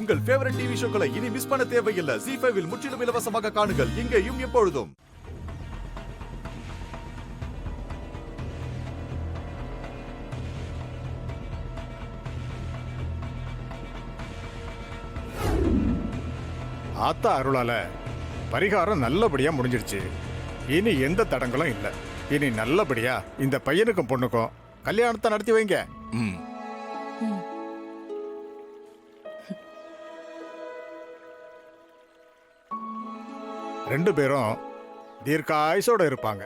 உங்கள் favourite TV ஷோக்களை இனி miss பண்ண தேவையில்லை. ZEE5 இல் முற்றிலும் இலவசமாக காணுங்கள், இங்கேயும் எப்பொழுதும். ஆத்தா அருளால பரிகாரம் நல்லபடியா முடிஞ்சிடுச்சு. இனி எந்த தடங்களும் இல்லை. இனி நல்லபடியா இந்த பையனுக்கும் பொண்ணுக்கும் கல்யாணத்தை நடத்தி வைங்க. ரெண்டு பேரும் தீர்க்காயுசோட இருப்பாங்க.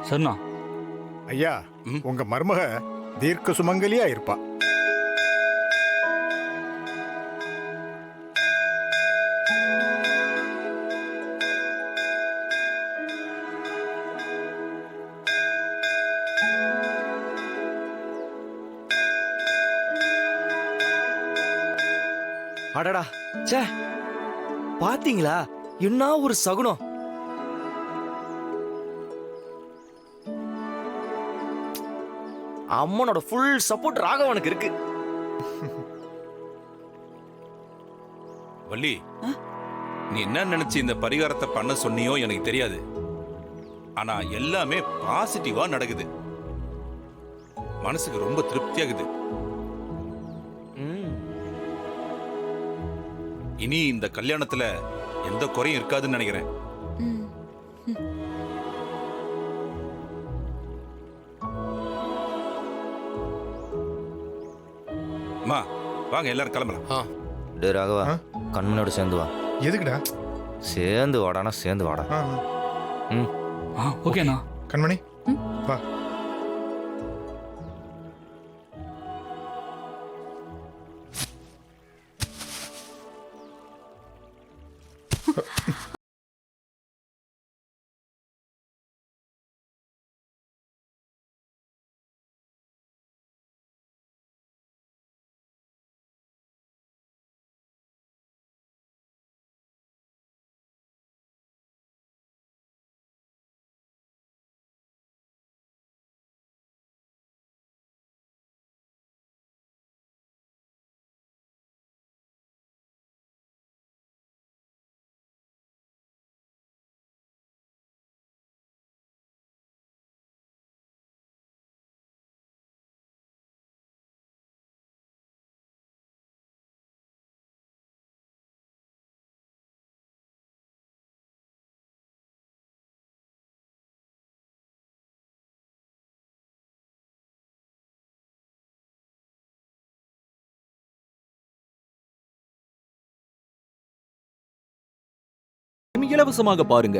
சரிண்ணா. ஐயா, உங்க மருமக தீர்க்க சுமங்கலியா இருப்பா. அடடா, ச்சே, பாத்தீங்களா என்ன ஒரு சகுனம். அம்மனோட ஃபுல் சப்போர்ட் ராகவனுக்கு இருக்கு. வள்ளி, நீ என்ன நினைச்சு இந்த பரிகாரத்தை பண்ண சொன்னியோ எனக்கு தெரியாது. ஆனா எல்லாமே பாசிட்டிவா நடக்குது. மனசுக்கு ரொம்ப திருப்தியாகுது. இனி இந்த கல்யாணத்துல எந்த குறையும் இருக்காதுன்னு நினைக்கிறேன். அம்மா, வாங்க எல்லாரும் கிளம்பலாம். டே ராகவா, கண்மணியோட சேர்ந்து வா. எதுக்குடா? சேர்ந்து வாடானா சேர்ந்து வாடா. ஓகேண்ணா. கண்மணி வா. இலவசமாக பாருங்க.